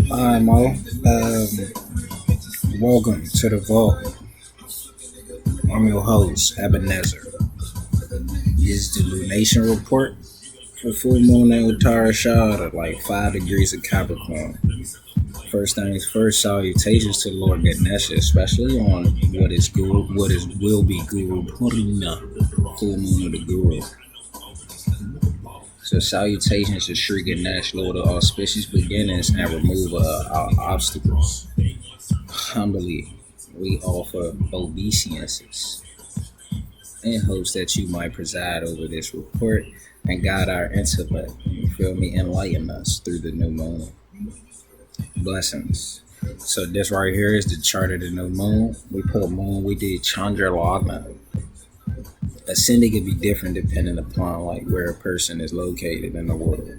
Hi, Mo. Welcome to the vault. I'm your host, Ebenezer. This is the lunation report for full moon and Uttara Ashadha, like 5 degrees of Capricorn. First things first, salutations to Lord Ganesha, especially on what is will be Guru Purnima, full moon of the Guru. So salutations to Sri Ganesh, Lord of auspicious beginnings and remover of our obstacles. Humbly, we offer obeisances in hopes that you might preside over this report and guide our intellect, you feel me, enlighten us through the new moon. Blessings. So this right here is the chart of the new moon. We did Chandra Lagna. Ascending can be different depending upon like where a person is located in the world.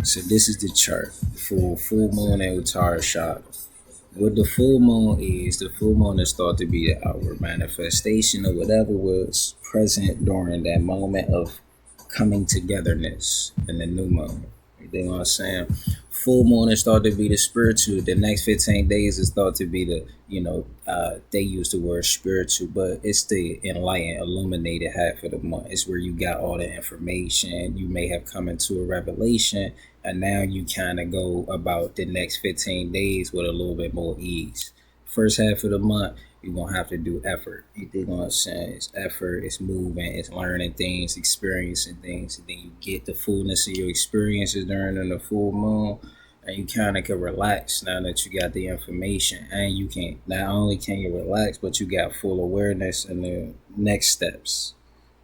So this is the chart for full moon and Uttara Ashadha. What the full moon is thought to be the outward manifestation of whatever was present during that moment of coming togetherness in the new moon. You know what I'm saying? Full moon is thought to be the spiritual. The next 15 days is thought to be they use the word spiritual, but it's the enlightened, illuminated half of the month. It's where you got all the information. You may have come into a revelation, and now you kind of go about the next 15 days with a little bit more ease. First half of the month, you're going to have to do effort. You think what I'm saying? It's effort, it's moving, it's learning things, experiencing things. And then you get the fullness of your experiences during the full moon. And you kind of can relax now that you got the information. And you can, not only can you relax, but you got full awareness in the next steps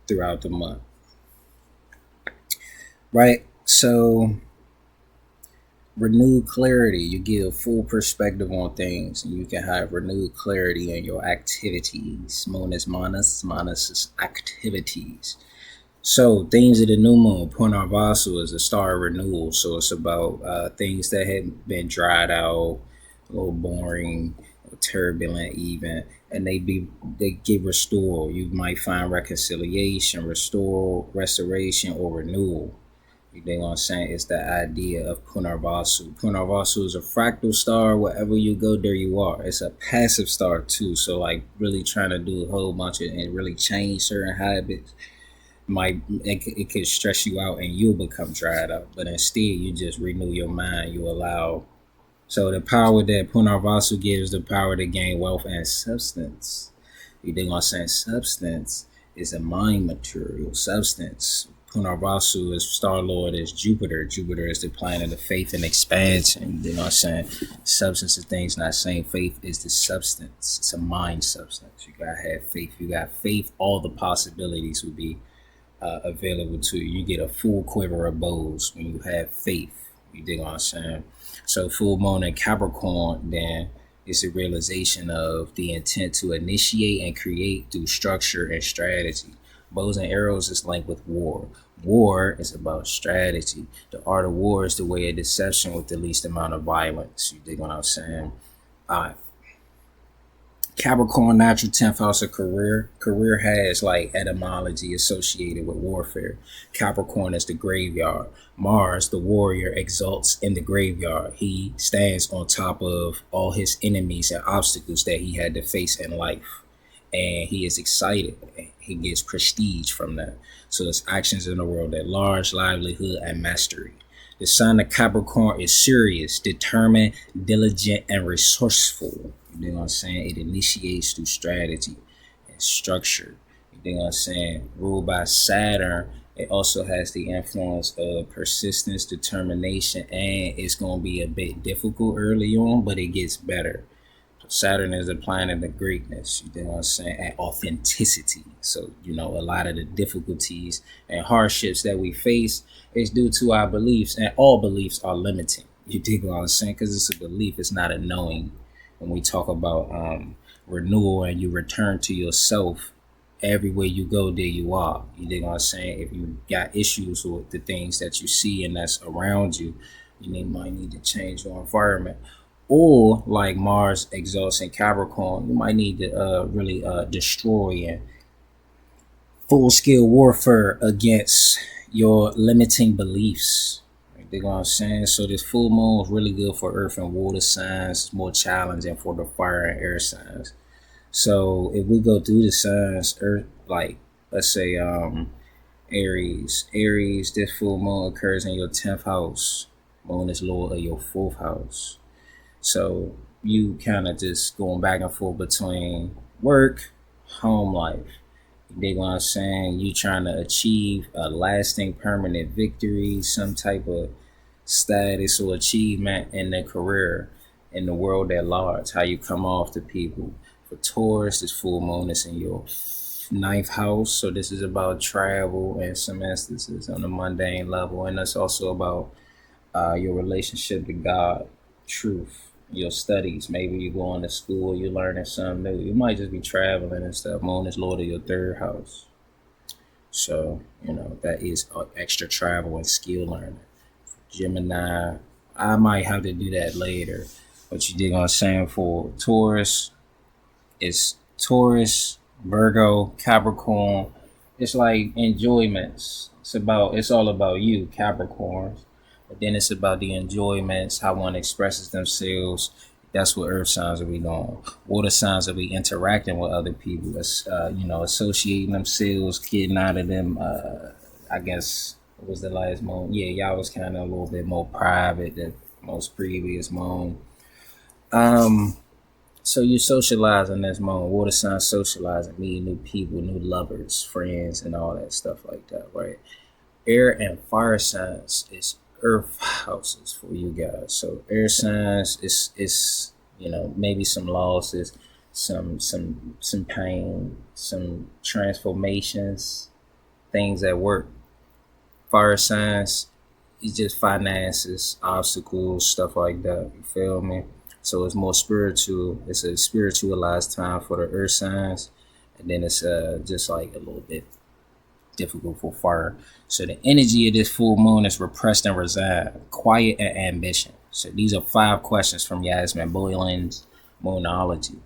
throughout the month. Right? So renewed clarity, you get a full perspective on things, and you can have renewed clarity in your activities. Moon is Manus is activities. So things of the new moon, Punarvasu is a star of renewal. So it's about things that had been dried out, a little boring, turbulent even, and they get restored. You might find reconciliation, restoration, or renewal. You know what I'm saying? It's the idea of Punarvasu. Punarvasu is a fractal star. Wherever you go, there you are. It's a passive star too. So like really trying to do a whole bunch of and really change certain habits it could stress you out and you'll become dried out. But instead, you just renew your mind. You allow. So the power that Punarvasu gives, the power to gain wealth and substance. You know what I'm saying? Substance is a mind material substance. Punarvasu is Star Lord is Jupiter. Jupiter is the planet of faith and expansion. You know what I'm saying? Substance of things, not saying faith is the substance. It's a mind substance. You gotta have faith. You got faith, all the possibilities will be available to you. You get a full quiver of bows when you have faith. You dig what I'm saying? So full moon in Capricorn, then it's a realization of the intent to initiate and create through structure and strategy. Bows and arrows is linked with war. War is about strategy. The art of war is the way of deception with the least amount of violence. You dig what I'm saying? Capricorn, natural 10th house of career. Career has like etymology associated with warfare. Capricorn is the graveyard. Mars, the warrior, exalts in the graveyard. He stands on top of all his enemies and obstacles that he had to face in life. And he is excited. He gets prestige from that. So his actions in the world at large, livelihood, and mastery. The sign of Capricorn is serious, determined, diligent, and resourceful. You know what I'm saying? It initiates through strategy and structure. You know what I'm saying? Ruled by Saturn, it also has the influence of persistence, determination, and it's going to be a bit difficult early on, but it gets better. Saturn is a planet of greatness, you know what I'm saying, and authenticity. So, a lot of the difficulties and hardships that we face is due to our beliefs, and all beliefs are limiting. You dig what I'm saying? Because it's a belief, it's not a knowing. When we talk about renewal and you return to yourself, everywhere you go, there you are. You dig what I'm saying? If you got issues with the things that you see and that's around you, you might need to change your environment. Or like Mars exalts in Capricorn, you might need to really destroy and full-scale warfare against your limiting beliefs. You dig what I'm saying? So this full moon is really good for earth and water signs. It's more challenging for the fire and air signs. So if we go through the signs, earth, like let's say Aries, this full moon occurs in your 10th house. Moon is lord of your 4th house. So you kind of just going back and forth between work, home life. You dig what I'm saying? You trying to achieve a lasting permanent victory, some type of status or achievement in their career, in the world at large, how you come off to people. For Taurus, this full moon is in your 9th house, so this is about travel and some instances on a mundane level, and that's also about your relationship to God, truth, your studies. Maybe you're going to school, you're learning something new. You might just be traveling and stuff. Moon is lord of your 3rd house, so that is extra travel and skill learning. Gemini, I might have to do that later, but you dig what I'm saying. For Taurus, it's Taurus, Virgo, Capricorn. It's like enjoyments. It's all about you, Capricorns. But then it's about the enjoyments, how one expresses themselves. That's what earth signs will be doing. Water signs will be interacting with other people. Associating themselves, getting out of them. I guess what was the last moon? Yeah, y'all was kind of a little bit more private than most previous moon. So you socializing this moon. Water signs socializing, meeting new people, new lovers, friends, and all that stuff like that, right? Air and fire signs is earth houses for you guys. So air signs is maybe some losses, some pain, some transformations, things at work. Fire signs is just finances, obstacles, stuff like that. You feel me? So it's more spiritual. It's a spiritualized time for the earth signs, and then it's just like a little bit difficult for fire. So the energy of this full moon is repressed and resigned, quiet and ambition. So these are 5 questions from Yasmin Boylan's Moonology.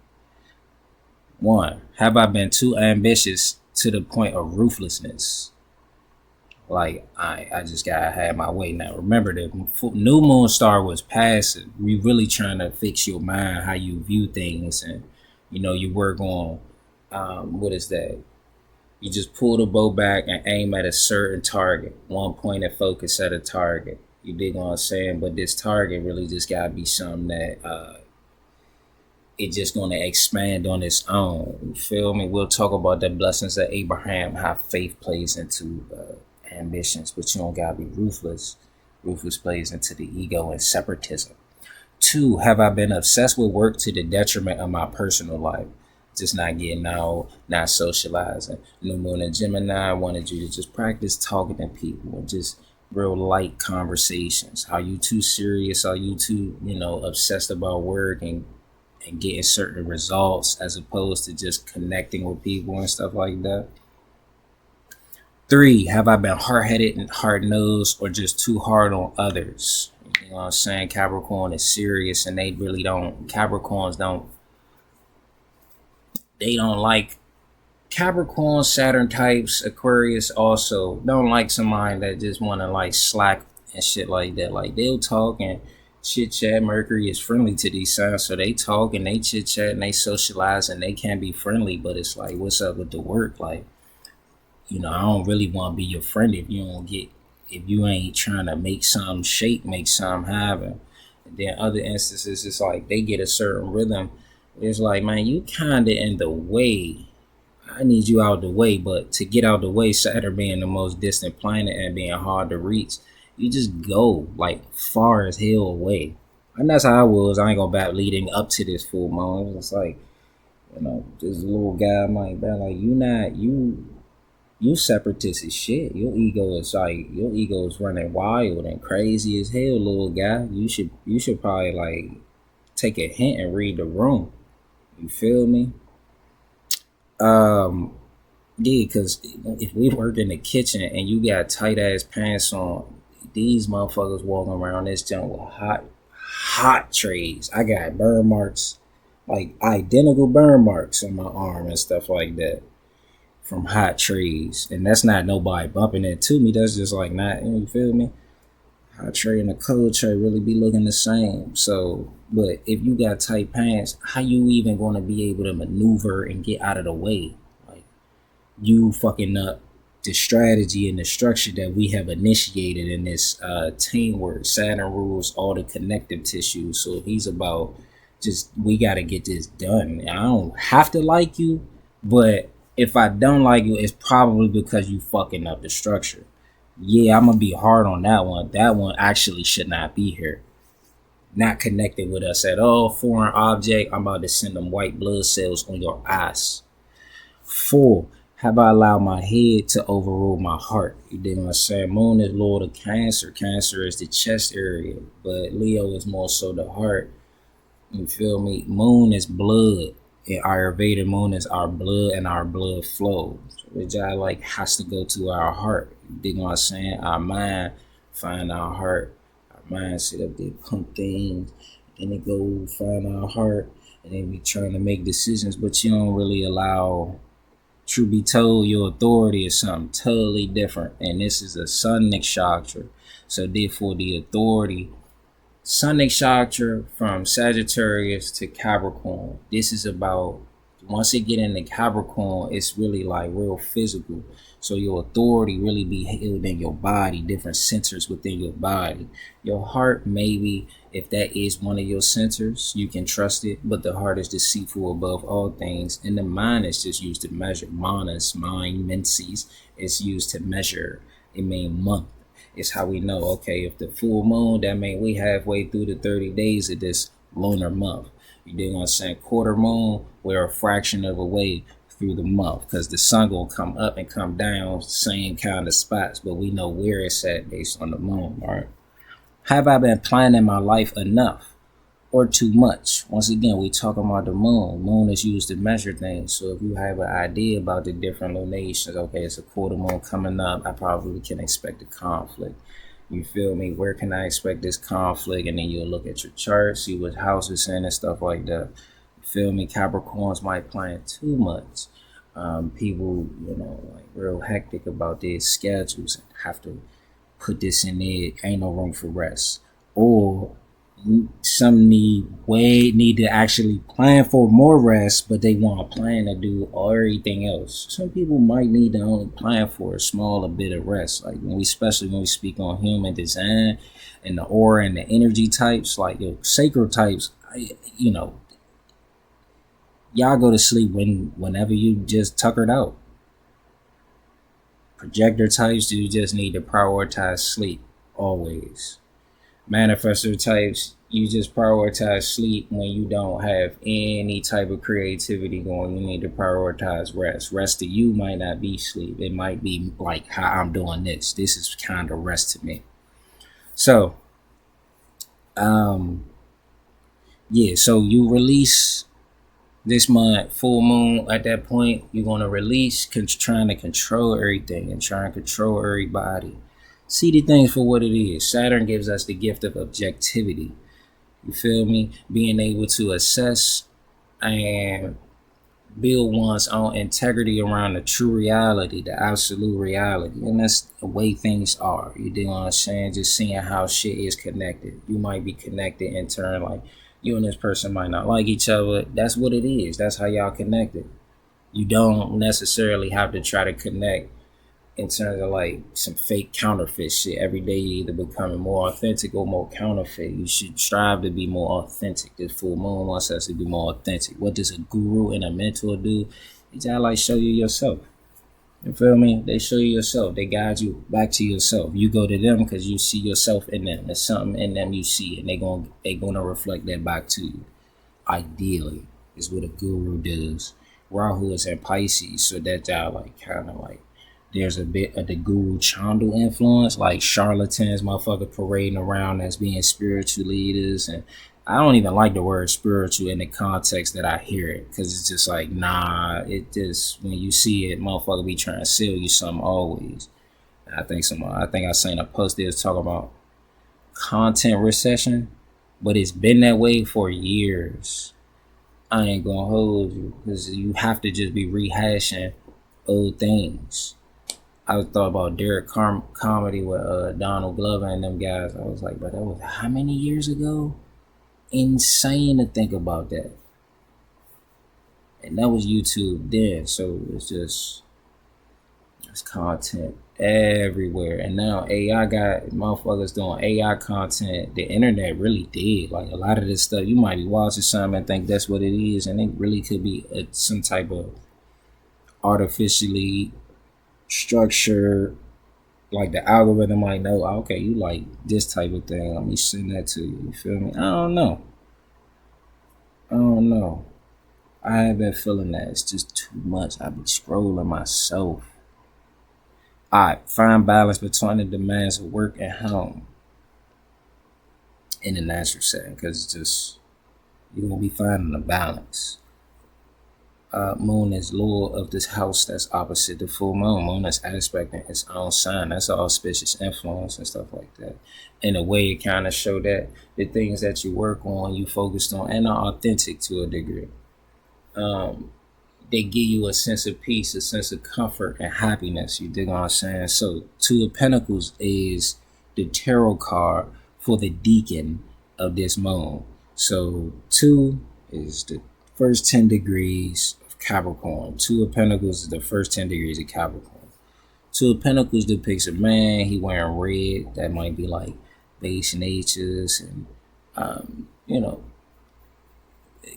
1. Have I been too ambitious to the point of ruthlessness? Like I just gotta have my way now. Remember, the new moon star was passing. We really trying to fix your mind, how you view things, and you work on what is that? You just pull the bow back and aim at a certain target, one point of focus at a target. You dig what I'm saying? But this target really just gotta be something that it's just gonna expand on its own. You feel me? We'll talk about the blessings of Abraham, how faith plays into ambitions, but you don't gotta be ruthless. Ruthless plays into the ego and separatism. 2, have I been obsessed with work to the detriment of my personal life? Just not getting out, not socializing. New moon in Gemini wanted you to just practice talking to people and just real light conversations. Are you too serious? Are you too, obsessed about work and getting certain results as opposed to just connecting with people and stuff like that? 3, have I been hard-headed and hard-nosed or just too hard on others? You know what I'm saying? Capricorn is serious, and Capricorns don't like Capricorn, Saturn types, Aquarius also don't like somebody that just want to like slack and shit like that. Like they'll talk and chit chat. Mercury is friendly to these signs, so they talk and they chit chat and they socialize and they can be friendly, but it's like, what's up with the work? Like, I don't really want to be your friend if you ain't trying to make something shake, make something happen. And then other instances, it's like they get a certain rhythm. It's like, man, you kind of in the way. I need you out the way, but to get out the way, Saturn being the most distant planet and being hard to reach, you just go like far as hell away. And that's how I was. I ain't gonna back leading up to this full moon. It's like, this little guy might be like, you separatist as shit. Your ego is running wild and crazy as hell, little guy. You should probably like take a hint and read the room. You feel me? Yeah, because if we work in the kitchen and you got tight ass pants on, these motherfuckers walking around this junk with hot trays. I got burn marks, like identical burn marks on my arm and stuff like that from hot trays. And that's not nobody bumping into me. That's just like not, you feel me? hot tray and a cold tray really be looking the same. So, but if you got tight pants, how you even going to be able to maneuver and get out of the way? Like, you fucking up the strategy and the structure that we have initiated in this teamwork. Saturn rules all the connective tissues, so he's about just we got to get this done. I don't have to like you, but if I don't like you, it's probably because you fucking up the structure. Yeah, I'm gonna be hard on that one. That one actually should not be here. Not connected with us at all. Foreign object. I'm about to send them white blood cells on your eyes. 4. Have I allowed my head to overrule my heart? You dig what I'm saying? Moon is Lord of Cancer. Cancer is the chest area, but Leo is more so the heart. You feel me? Moon is blood. In Ayurveda, moon is our blood and our blood flow. So which I like has to go to our heart. You dig what I'm saying? Our mind find our heart. Our mind sit up there, pump things, and it go find our heart, and then we trying to make decisions, but you don't really allow. Truth be told, your authority is something totally different, and this is a sun nakshatra. So therefore, the authority, sun nakshatra from Sagittarius to Capricorn. This is about once it get into Capricorn, it's really like real physical. So your authority really be held in your body, different centers within your body. Your heart, maybe, if that is one of your centers, you can trust it. But the heart is deceitful above all things. And the mind is just used to measure. Manas, mind, menses, is used to measure. It means month. It's how we know, okay, if the full moon, that means we halfway through the 30 days of this lunar month. You dig what I'm saying? Quarter moon, we're a fraction of a way through the month, because the sun gonna come up and come down same kind of spots, but we know where it's at based on the moon. All right, have I been planning my life enough or too much? Once again, we talking about the moon is used to measure things. So if you have an idea about the different lunations, okay, it's a quarter moon coming up, I probably can expect a conflict. You feel me? Where can I expect this conflict? And then you'll look at your chart, see what house it's in and stuff like that. You feel me? Capricorns might plan too much. People, like real hectic about their schedules and have to put this in there. Ain't no room for rest. Or some need to actually plan for more rest, but they want to plan to do everything else. Some people might need to only plan for a smaller bit of rest. Like especially when we speak on human design and the aura and the energy types, like your sacred types, y'all go to sleep whenever you just tuckered out. Projector types, you just need to prioritize sleep always. Manifestor types, you just prioritize sleep when you don't have any type of creativity going. You need to prioritize rest. Rest to you might not be sleep. It might be like how I'm doing this. This is kind of rest to me. So, so you release this month, full moon. At that point, you're going to release trying to control everything and trying to control everybody. See the things for what it is. Saturn gives us the gift of objectivity. You feel me? Being able to assess and build one's own integrity around the true reality, the absolute reality. And that's the way things are. You dig what I'm saying? Just seeing how shit is connected. You might be connected in turn, like you and this person might not like each other. That's what it is. That's how y'all connected. You don't necessarily have to try to connect in terms of like some fake counterfeit shit. Every day you either becoming more authentic or more counterfeit. You should strive to be more authentic. This full moon wants us to be more authentic. What does a guru and a mentor do? They just like show you yourself. You feel me? They show you yourself. They guide you back to yourself. You go to them because you see yourself in them. There's something in them you see, and they gonna reflect that back to you. Ideally, is what a guru does. Rahu is in Pisces, so that y'all like kind of like there's a bit of the guru Chandu influence, like charlatans, motherfucker parading around as being spiritual leaders. And I don't even like the word spiritual in the context that I hear it, because it's just like, nah, it just, when you see it, motherfucker be trying to sell you something always. I think I seen a post there talking about content recession, but it's been that way for years. I ain't gonna hold you, because you have to just be rehashing old things. I was thought about Derek comedy with Donald Glover and them guys. I was like, but that was how many years ago? Insane to think about that. And that was YouTube then, so it's just it's content everywhere. And now AI got motherfuckers doing AI content. The internet really did. Like a lot of this stuff, you might be watching something and think that's what it is, and it really could be some type of artificially structured, like the algorithm might know, okay, you like this type of thing. Let me send that to you. You feel me? I don't know. I don't know. I have been feeling that it's just too much. I be scrolling myself. Alright, find balance between the demands of work and home in the natural setting, because it's just you're gonna be finding a balance. Moon is lord of this house that's opposite the full moon. Moon is aspecting its own sign. That's an auspicious influence and stuff like that. In a way, it kind of show that the things that you work on, you focused on, and are authentic to a degree. They give you a sense of peace, a sense of comfort and happiness. You dig what I'm saying? So, Two of Pentacles is the tarot card for the deacon of this moon. So, two is the first 10 degrees of Capricorn. Two of Pentacles is the first 10 degrees of Capricorn. Two of Pentacles depicts a man, he wearing red. That might be like base natures and, you know,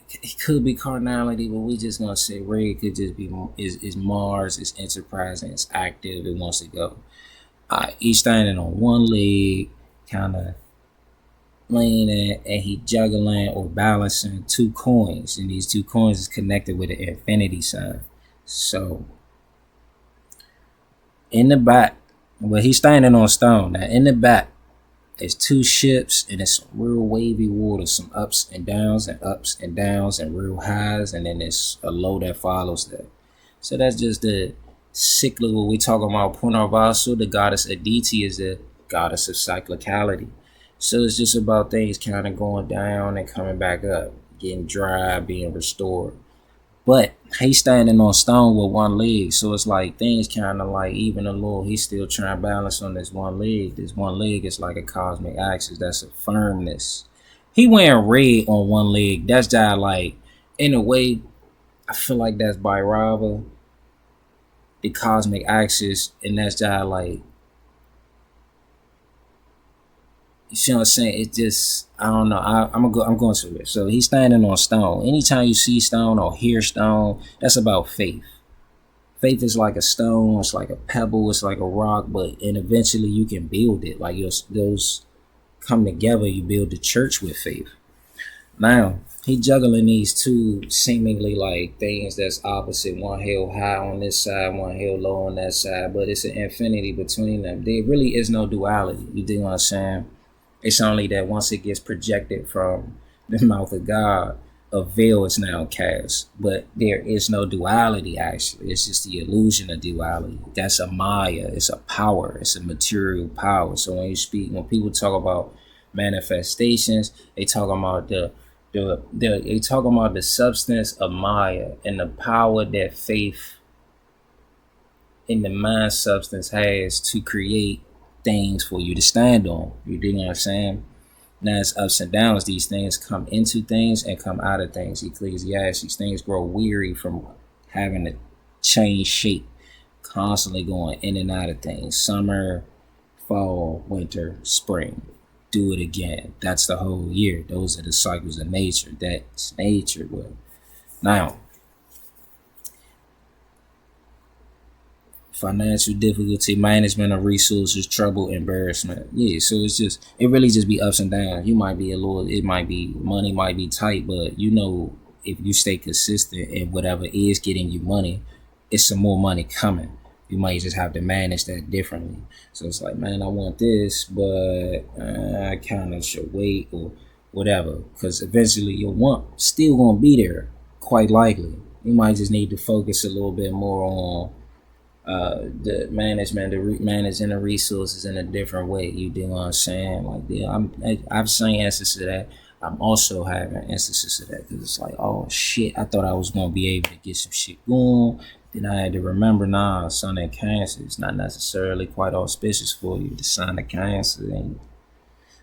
it could be carnality, but we just gonna say red could just be is Mars, it's enterprising, it's active, it wants to go. He's standing on one leg, kind of laying and he juggling or balancing two coins, and these two coins is connected with an infinity sign. So in the back, well, he's standing on stone. Now in the back, there's two ships and it's some real wavy water, some ups and downs and real highs, and then there's a low that follows that. So that's just the cyclical. We talk about Punarvasu, the goddess Aditi is the goddess of cyclicality. So it's just about things kind of going down and coming back up, getting dry, being restored. But he's standing on stone with one leg, so it's like things kind of like even a little. He's still trying to balance on this one leg. This one leg is like a cosmic axis. That's a firmness. He wearing red on one leg. That's just like, in a way, I feel like that's Bhairava, the cosmic axis, and that's just like, you see what I'm saying? It just, I don't know. I'm going through it. So he's standing on stone. Anytime you see stone or hear stone, that's about faith. Faith is like a stone. It's like a pebble. It's like a rock. And eventually you can build it. Like those come together. You build the church with faith. Now he juggling these two seemingly like things that's opposite. One held high on this side, one held low on that side. But it's an infinity between them. There really is no duality. You dig what I'm saying? It's only that once it gets projected from the mouth of God, a veil is now cast. But there is no duality, actually. It's just the illusion of duality. That's a Maya. It's a power. It's a material power. So when people talk about manifestations, they talk about they talk about the substance of Maya and the power that faith in the mind substance has to create things for you to stand on. You know what I'm saying? Now it's ups and downs. These things come into things and come out of things. Ecclesiastes, things grow weary from having to change shape, constantly going in and out of things. Summer, fall, winter, spring. Do it again. That's the whole year. Those are the cycles of nature. That's nature. But now, financial difficulty, management of resources, trouble, embarrassment. Yeah, so it really just be ups and downs. You might be money might be tight, but you know, if you stay consistent in whatever is getting you money, it's some more money coming. You might just have to manage that differently. So it's like, man, I want this, but I kind of should wait or whatever, because eventually your want still gonna be there, quite likely. You might just need to focus a little bit more on the managing the resources in a different way. You do what I'm saying? Like, yeah, I've seen instances of that. I'm also having instances of that because it's like, oh shit, I thought I was gonna be able to get some shit going, Then I had to remember, nah, sun in Cancer is not necessarily quite auspicious for you. The sun of Cancer, and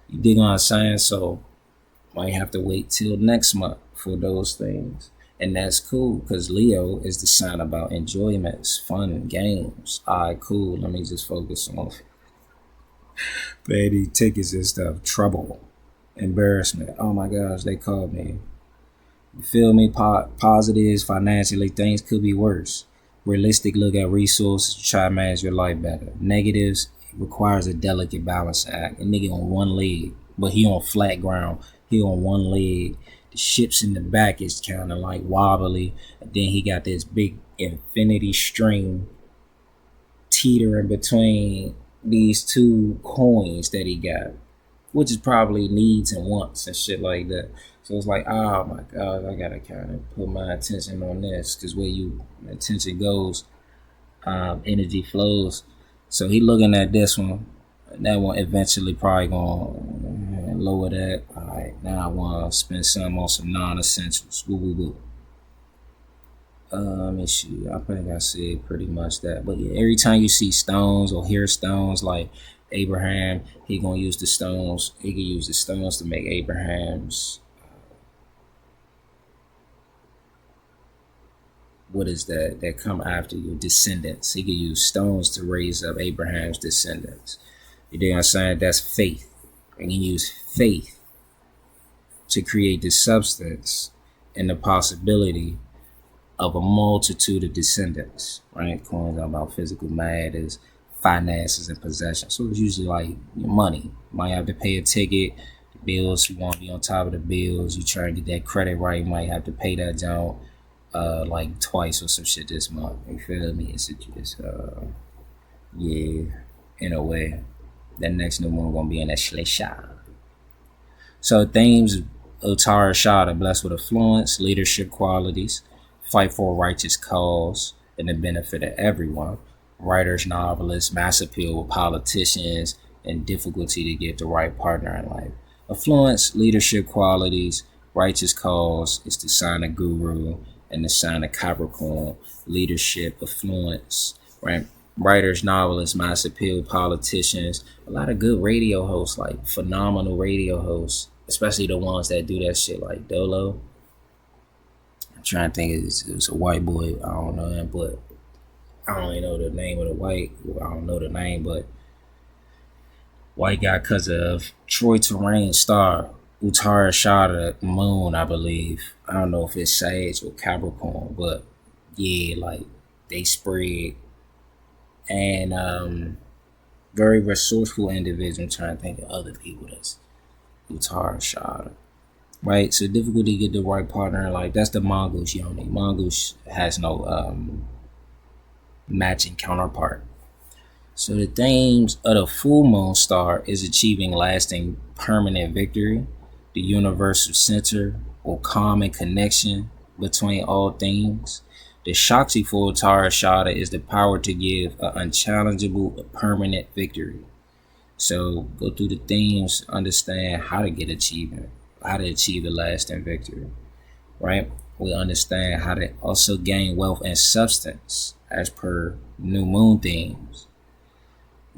you dig on what I'm saying? So might have to wait till next month for those things. And that's cool because Leo is the sign about enjoyments, fun, games. All right, cool. Let me just focus on petty tickets and stuff. Trouble, embarrassment. Oh my gosh, they called me. You feel me? Positives, financially, things could be worse. Realistic look at resources to try to manage your life better. Negatives requires a delicate balance act. A nigga on one leg, but he on flat ground. He on one leg. The ships in the back is kind of like wobbly. And then he got this big infinity string teetering between these two coins that he got, which is probably needs and wants and shit like that. So it's like, oh my God, I gotta kind of put my attention on this because where you attention goes, energy flows. So he looking at this one. That one eventually probably gonna lower that. All right, now I want to spend some on some non-essentials. Woo woo woo. Let me see. I think I said pretty much that. But yeah, every time you see stones or hear stones, like Abraham, he gonna use the stones. He can use the stones to make Abraham's. What is that come after your descendants? He can use stones to raise up Abraham's descendants. You know what I'm saying? That's faith. And he use faith to create the substance and the possibility of a multitude of descendants, right? Coins about physical matters, finances, and possessions. So it's usually like your money. You might have to pay a ticket, the bills, you want to be on top of the bills, you try to get that credit right, you might have to pay that down like twice or some shit this month. You feel me? It's yeah, in a way. That next new moon gonna be in that Shlesha. So themes: Uttara Ashadha, blessed with affluence, leadership qualities, fight for a righteous cause and the benefit of everyone. Writers, novelists, mass appeal with politicians, and difficulty to get the right partner in life. Affluence, leadership qualities, righteous cause is the sign of Guru and the sign of Capricorn. Leadership, affluence, right? Writers, novelists, mass appeal, politicians, a lot of good radio hosts, like phenomenal radio hosts, especially the ones that do that shit like Dolo. I'm trying to think, it was a white boy, I don't know him, but I don't even know the name of the white, I don't know the name, but white guy because of Troy Terrain star, Uttara Ashadha moon, I believe. I don't know if it's Sage or Capricorn, but yeah, like they spread. And very resourceful individual. I'm trying to think of other people that's Uttara Ashadha. Right? So difficulty to get the right partner. Like that's the mongoose yoni. Mongoose has no matching counterpart. So the themes of the full moon star is achieving lasting permanent victory, the universal center or common connection between all things. The Shakti for Uttara Ashadha is the power to give an unchallengeable permanent victory. So go through the themes, understand how to get achievement, how to achieve a lasting victory, right? We understand how to also gain wealth and substance as per new moon themes.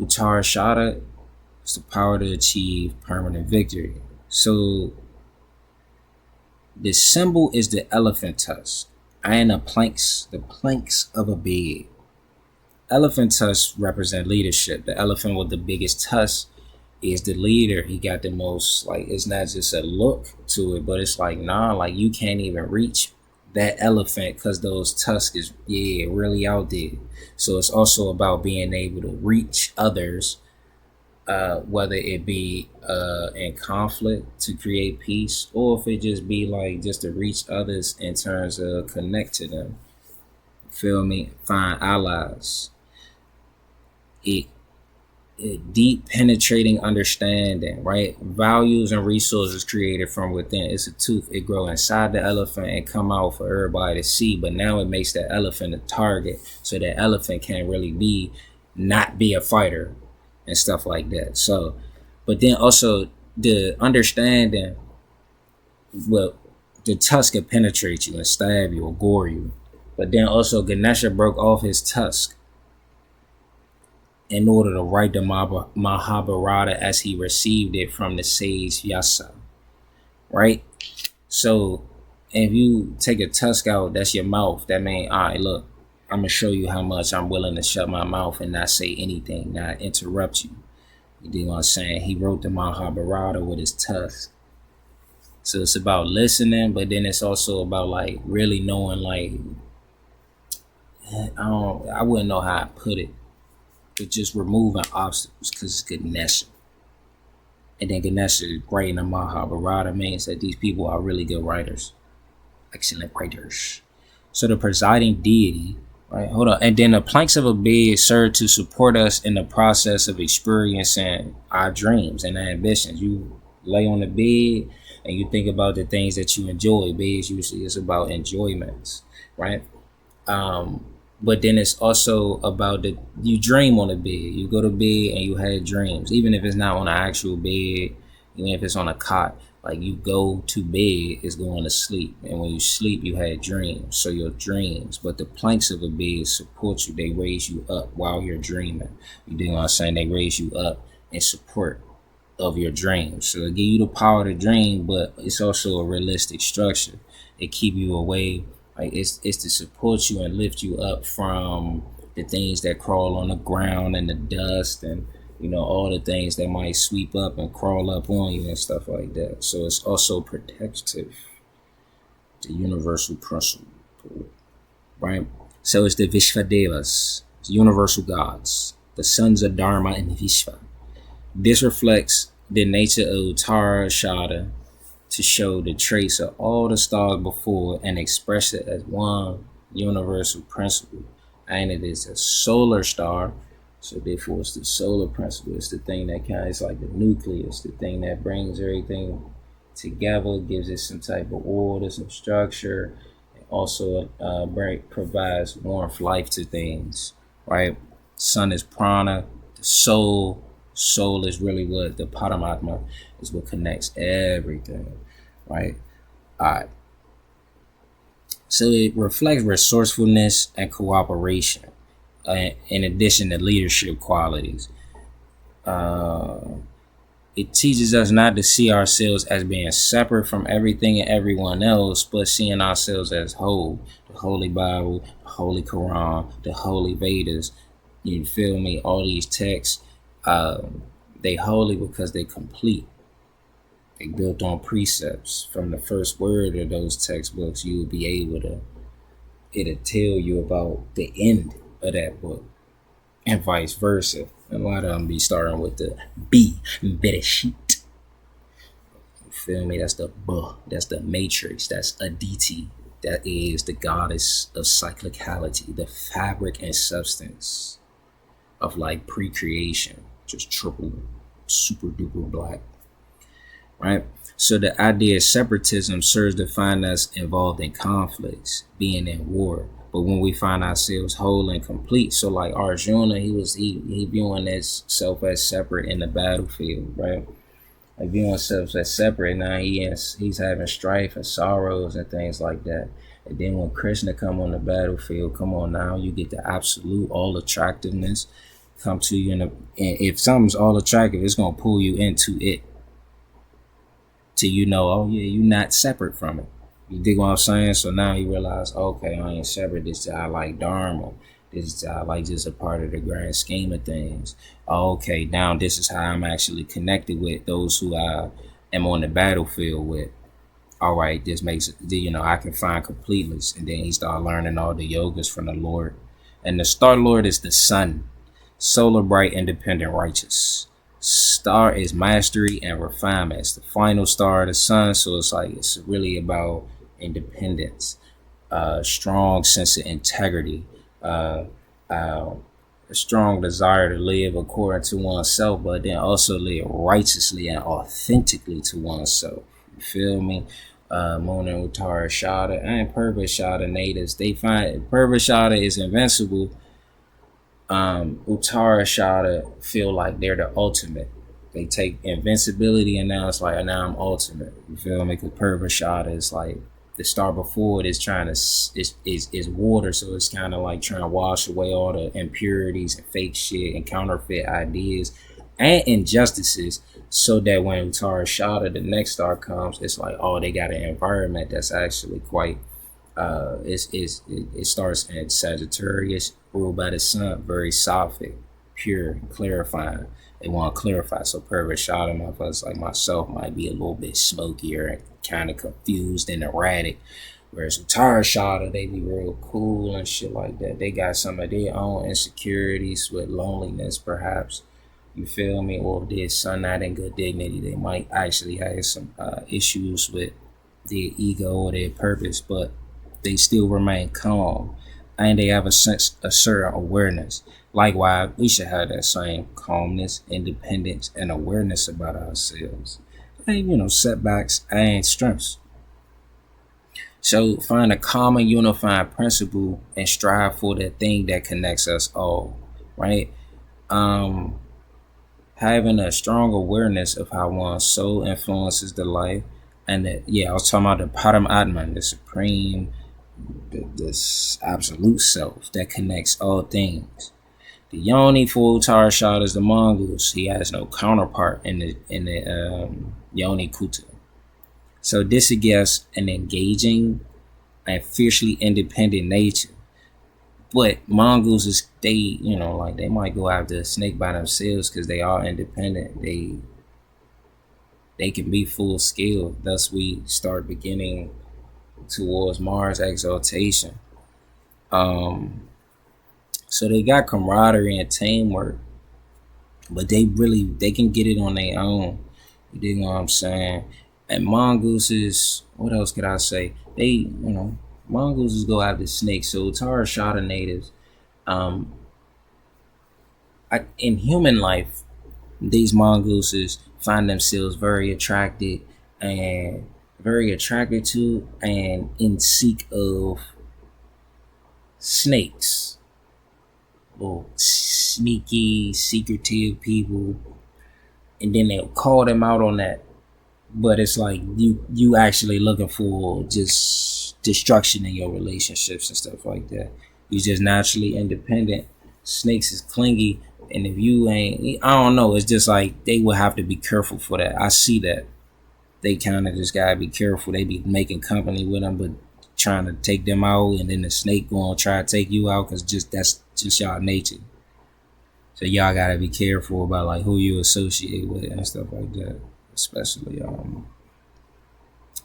Uttara Ashadha is the power to achieve permanent victory. So the symbol is the elephant tusk and the planks of a bed. Elephant tusks represent leadership. The elephant with the biggest tusk is the leader. He got the most, like, it's not just a look to it, but it's like, nah, like you can't even reach that elephant because those tusks is, yeah, really out there. So it's also about being able to reach others, whether it be in conflict to create peace, or if it just be like just to reach others in terms of connect to them. Feel me? Find allies. It deep penetrating understanding, right? Values and resources created from within. It's a tooth. It grow inside the elephant and come out for everybody to see. But now it makes that elephant a target, so that elephant can't really not be a fighter and stuff like that. So, but then also the understanding, well, the tusk can penetrate you and stab you or gore you. But then also Ganesha broke off his tusk in order to write the Mahabharata as he received it from the sage Vyasa, right? So if you take a tusk out, that's your mouth. That means, all right, look, I'm gonna show you how much I'm willing to shut my mouth and not say anything, not interrupt you. You dig what I'm saying? He wrote the Mahabharata with his tusk. So it's about listening, but then it's also about like really knowing, like, I wouldn't know how I put it, but just removing obstacles because it's Ganesha. And then Ganesha writing the Mahabharata means that these people are really good writers, excellent writers. So the presiding deity, right? Hold on. And then the planks of a bed serve to support us in the process of experiencing our dreams and our ambitions. You lay on the bed and you think about the things that you enjoy. Beds usually is about enjoyments, right? But then it's also about you dream on the bed. You go to bed and you have dreams, even if it's not on an actual bed, even if it's on a cot. Like you go to bed is going to sleep, and when you sleep, you had dreams. So your dreams, but the planks of a bed support you. They raise you up while you're dreaming. You know what I'm saying? They raise you up in support of your dreams. So it give you the power to dream, but it's also a realistic structure. It keep you away. Like it's to support you and lift you up from the things that crawl on the ground and the dust and all the things that might sweep up and crawl up on you and stuff like that. So it's also protective, the universal principle, right? So it's the Vishvadevas, the universal gods, the sons of Dharma and Vishva. This reflects the nature of Uttara Ashadha to show the trace of all the stars before and express it as one universal principle. And it is a solar star. So therefore it's the solar principle. It's the thing that it's like the nucleus, the thing that brings everything together, gives it some type of order, some structure. It also provides warmth, life to things, right? Sun is prana, the soul. Soul is really what the Paramatma is, what connects everything, right? All right. So it reflects resourcefulness and cooperation, in addition to leadership qualities. It teaches us not to see ourselves as being separate from everything and everyone else, but seeing ourselves as whole. The Holy Bible, the Holy Quran, the Holy Vedas. You feel me? All these texts, they holy because they complete. They built on precepts. From the first word of those textbooks, you will be able to, it'll tell you about the end of that book, and vice versa. A lot of them be starting with the B, Bereshit. You feel me? That's the matrix. That's Aditi. That is the goddess of cyclicality, the fabric and substance of like pre-creation. Just triple, super duper black, right? So the idea of separatism serves to find us involved in conflicts, being in war. But when we find ourselves whole and complete, so like Arjuna, he viewing himself as separate in the battlefield, right? Like viewing himself as separate. Now he's having strife and sorrows and things like that. And then when Krishna come on the battlefield, come on now, you get the absolute all attractiveness come to you, and if something's all attractive, it's gonna pull you into it till oh yeah, you're not separate from it. You dig what I'm saying? So now you realize, okay, I ain't separate. This is I like Dharma. This is I like just a part of the grand scheme of things. Okay, now this is how I'm actually connected with those who I am on the battlefield with. All right, this makes it, I can find completeness. And then he started learning all the yogas from the Lord. And the Star Lord is the sun. Solar, bright, independent, righteous. Star is mastery and refinement. It's the final star of the sun. So it's really about independence, strong sense of integrity, a strong desire to live according to oneself, but then also live righteously and authentically to oneself. You feel me? Moon and Uttara Ashadha and Purva Ashadha natives, they find Purva Ashadha is invincible. Uttara Ashadha feel like they're the ultimate. They take invincibility and now it's like, now I'm ultimate. You feel me? Because Purva Ashadha is like The star before it is trying to is water, so it's kind of like trying to wash away all the impurities and fake shit and counterfeit ideas and injustices, so that when Uttara Ashadha, the next star comes, it's like, oh, they got an environment that's actually quite it starts at Sagittarius, ruled by the sun, very sophic, pure, clarifying. They want to clarify. So Purva Shada, motherfuckers like myself, might be a little bit smokier and kind of confused and erratic. Whereas Uttara Shada, they be real cool and shit like that. They got some of their own insecurities with loneliness, perhaps. You feel me? Or if their sun not in good dignity, they might actually have some issues with their ego or their purpose, but they still remain calm and they have a certain awareness. Likewise, we should have that same calmness, independence, and awareness about ourselves. And setbacks and strengths. So find a common unifying principle and strive for that thing that connects us all. Right? Having a strong awareness of how one's soul influences the life, and that, I was talking about the Param Atman, the supreme, this absolute self that connects all things. The Yoni for Uttara Ashadha is the mongoose. He has no counterpart in the Yoni Kuta. So this suggests an engaging and fiercely independent nature. But mongooses, they they might go after a snake by themselves because they are independent. They can be full scale. Thus, we start beginning towards Mars exaltation. So they got camaraderie and teamwork, but they can get it on their own. You dig what I'm saying? And mongooses, what else could I say? They, mongooses go after snakes. So Uttara Ashadha natives, in human life, these mongooses find themselves very attracted to and in seek of snakes, or sneaky, secretive people, and then they'll call them out on that. But it's like you actually looking for just destruction in your relationships and stuff like that. You just naturally independent. Snakes is clingy, and if you ain't, I don't know. It's just like they will have to be careful for that. I see that they kind of just gotta be careful. They be making company with them, but trying to take them out, and then the snake gonna try to take you out, because that's just y'all nature. So y'all gotta be careful about like who you associate with and stuff like that, especially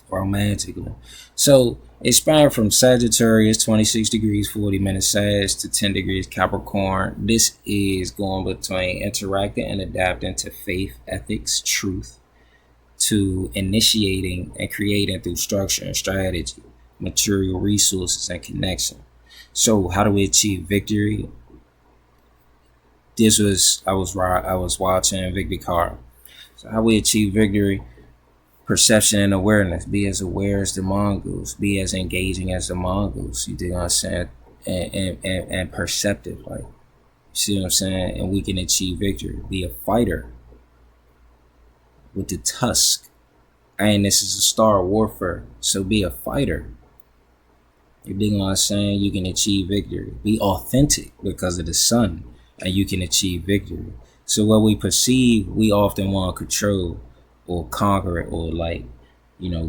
romantically. So it spanned from Sagittarius, 26 degrees 40 minutes Sag, to 10 degrees Capricorn. This is going between interacting and adapting to faith, ethics, truth, to initiating and creating through structure and strategy, material resources and connection. So how do we achieve victory? I was watching Victor Carr. So how we achieve victory? Perception and awareness. Be as aware as the mongoose. Be as engaging as the mongoose. You dig what I'm saying? And perceptive. Like, you see what I'm saying? And we can achieve victory. Be a fighter with the tusk. And this is a star warfare. So be a fighter. You dig what I'm saying? You can achieve victory. Be authentic because of the sun, and you can achieve victory. So what we perceive, we often want to control or conquer it, or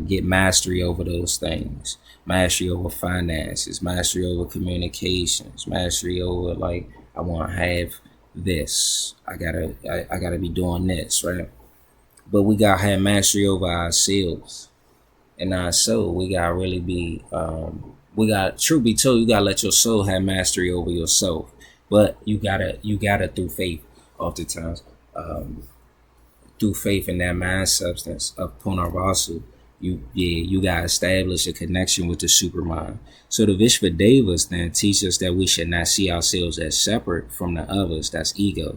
get mastery over those things. Mastery over finances, mastery over communications, mastery over I want to have this. I gotta be doing this, right? But we gotta have mastery over ourselves and our soul. We gotta really be truth be told, you gotta let your soul have mastery over yourself. But you gotta through faith oftentimes. Through faith in that mind substance of Punarvasu, you gotta establish a connection with the supermind. So the Vishvadevas then teach us that we should not see ourselves as separate from the others, that's ego,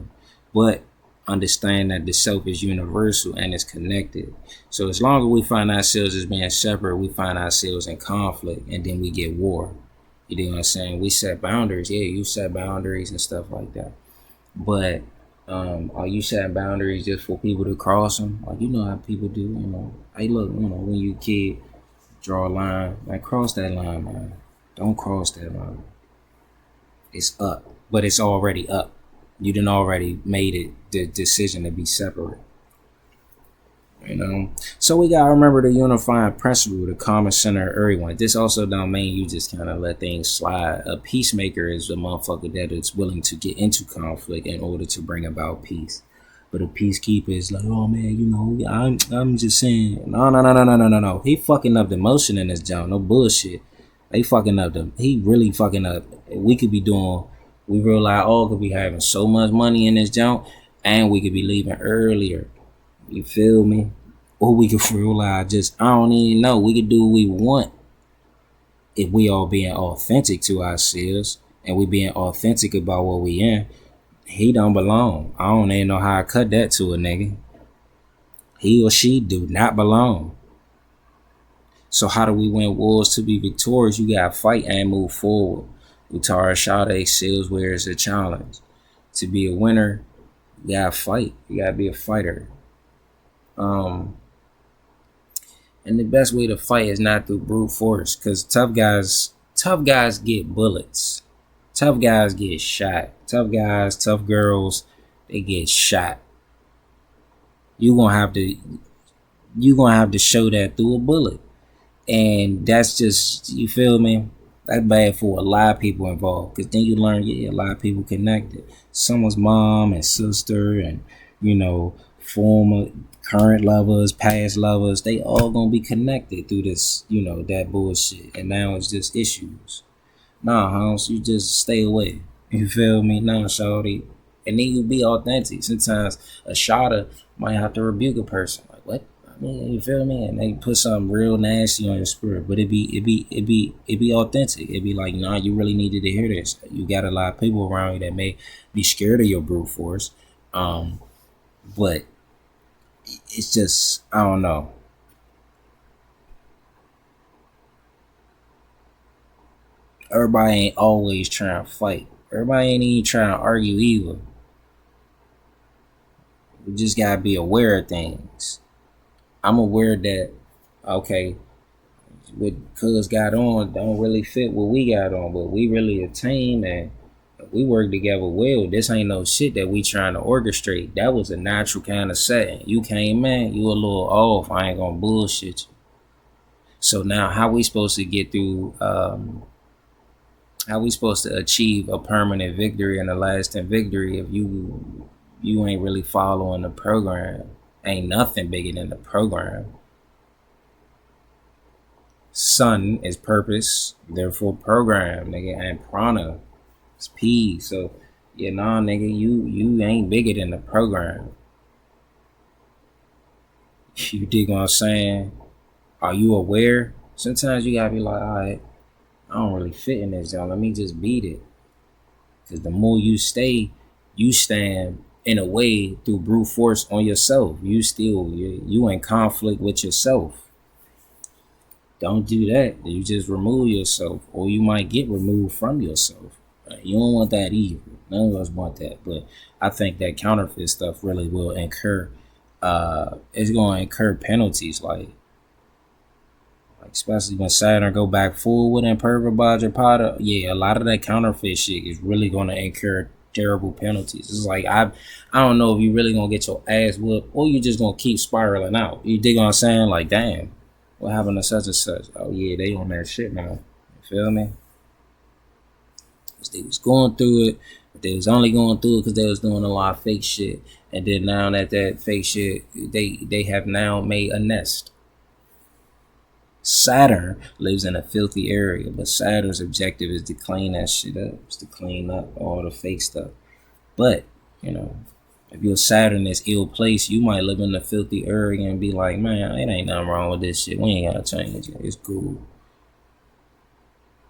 but understand that the self is universal and is connected. So as long as we find ourselves as being separate, we find ourselves in conflict, and then we get war. You know what I'm saying? We set boundaries. Yeah, you set boundaries and stuff like that. But are you setting boundaries just for people to cross them? Like, you know how people do, hey, look, when you a kid, Draw a line. Like, cross that line, man. Don't cross that line. It's up, but it's already up. You done already made it the decision to be separate. You know, so we gotta remember the unifying principle, the common center of everyone. This also don't mean you just kind of let things slide. A peacemaker is a motherfucker that is willing to get into conflict in order to bring about peace. But a peacekeeper is like, oh man, you know, I'm just saying, no. He fucking up the motion in this joint. No bullshit. They fucking up them. He really fucking up. We could be doing. We realize all could be having so much money in this joint, and we could be leaving earlier. You feel me? Or we could realize just, I don't even know. We could do what we want if we all being authentic to ourselves and we being authentic about what we in. He don't belong. I don't even know how I cut that to a nigga. He or she do not belong. So how do we win wars? To be victorious, you gotta fight and move forward. Uttara Ashadha excels where it's a challenge. To be a winner, you gotta fight. You gotta be a fighter. And the best way to fight is not through brute force, because tough guys get bullets. Tough guys get shot. Tough guys, tough girls, they get shot. You gonna have to show that through a bullet. And that's just, you feel me? That's bad for a lot of people involved, because then you learn, yeah, a lot of people connected. Someone's mom and sister and, you know, former, current lovers, past lovers, they all gonna be connected through this, you know, that bullshit. And now it's just issues. Nah, Hans, you just stay away. You feel me? Nah, shawty. And then you be authentic. Sometimes a shotter might have to rebuke a person. Like, what? I mean, you feel me? And they put something real nasty on your spirit. But it be authentic. It be like, nah, you really needed to hear this. You got a lot of people around you that may be scared of your brute force. But it's just, I don't know. Everybody ain't always trying to fight. Everybody ain't even trying to argue either. We just gotta be aware of things. I'm aware that, okay, what cuz got on don't really fit what we got on, but we really a team and we work together well. This ain't no shit that we trying to orchestrate. That was a natural kind of setting. You came in, you a little off. I ain't gonna bullshit you. So now how we supposed to get through, how we supposed to achieve a permanent victory and a lasting victory if you ain't really following the program? Ain't nothing bigger than the program. Sun is purpose, therefore program, nigga, and prana is P. So yeah, nah, nigga, you ain't bigger than the program. You dig what I'm saying? Are you aware? Sometimes you gotta be like, all right, I don't really fit in this, y'all. Let me just beat it. Because the more you stay, you stand in a way through brute force on yourself. You in conflict with yourself. Don't do that. You just remove yourself, or you might get removed from yourself. You don't want that either. None of us want that. But I think that counterfeit stuff really will incur. It's going to incur penalties, like especially when Saturn go back forward in Purva Bhadrapada. Yeah, a lot of that counterfeit shit is really going to incur terrible penalties. It's like I don't know if you really gonna get your ass whooped or you just gonna keep spiraling out. You dig what I'm saying? Like, damn, what happened to such and such? Oh yeah, they on that shit now. You feel me? They was going through it, but they was only going through it because they was doing a lot of fake shit. And then now that fake shit, they have now made a nest. Saturn lives in a filthy area, but Saturn's objective is to clean that shit up. It's to clean up all the fake stuff. But, you know, if your Saturn is ill placed, you might live in a filthy area and be like, man, it ain't nothing wrong with this shit. We ain't gotta change it. It's cool.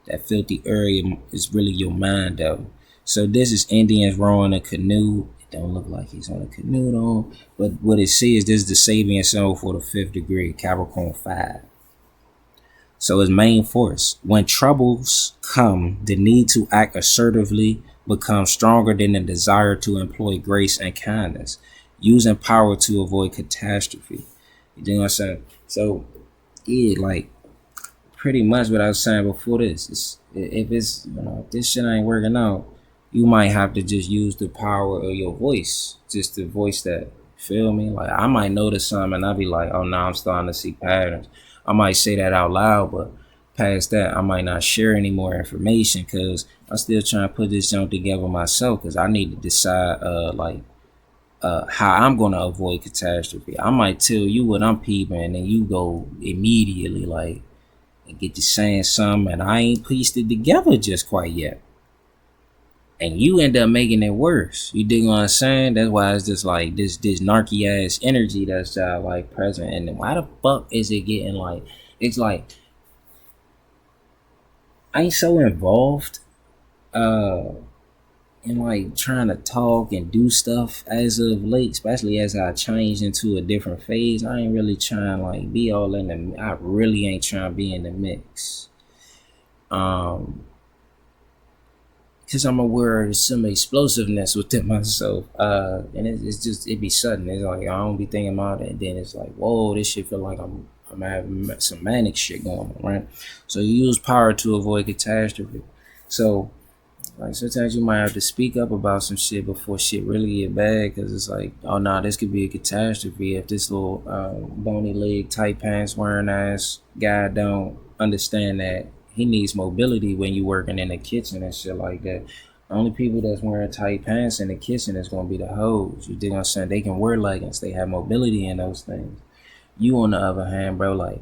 That filthy area is really your mind, though. So this is Indians rowing a canoe. It don't look like he's on a canoe, though. But what it says, this is the Sabian soul for the 5th degree, Capricorn 5. So his main force. When troubles come, the need to act assertively becomes stronger than the desire to employ grace and kindness, using power to avoid catastrophe. You know what I'm saying? So, yeah, like, pretty much what I was saying before this. If it's if this shit ain't working out, you might have to just use the power of your voice, just to voice that. Feel me? Like I might notice something and I'll be like, oh, now I'm starting to see patterns. I might say that out loud, but past that, I might not share any more information because I'm still trying to put this junk together myself because I need to decide how I'm gonna avoid catastrophe. I might tell you what I'm peeping, and then you go immediately like and get to saying something, and I ain't pieced it together just quite yet, and you end up making it worse. You dig what I'm saying? That's why it's just like this narky ass energy that's like present. And then why the fuck is it getting like? It's like I ain't so involved. And like trying to talk and do stuff as of late, especially as I changed into a different phase. I ain't really trying to like be all in the. I really ain't trying to be in the mix. Because I'm aware of some explosiveness within myself. And it's just it be sudden. It's like I don't be thinking about it, and then it's like, whoa, this shit feel like I'm having some manic shit going on, right? So you use power to avoid catastrophe. So like sometimes you might have to speak up about some shit before shit really get bad, because it's like, oh no, this could be a catastrophe if this little bony leg, tight pants wearing ass guy don't understand that he needs mobility when you working in the kitchen and shit like that. The only people that's wearing tight pants in the kitchen is gonna be the hoes. You dig what I'm saying? They can wear leggings, they have mobility in those things. You on the other hand, bro, like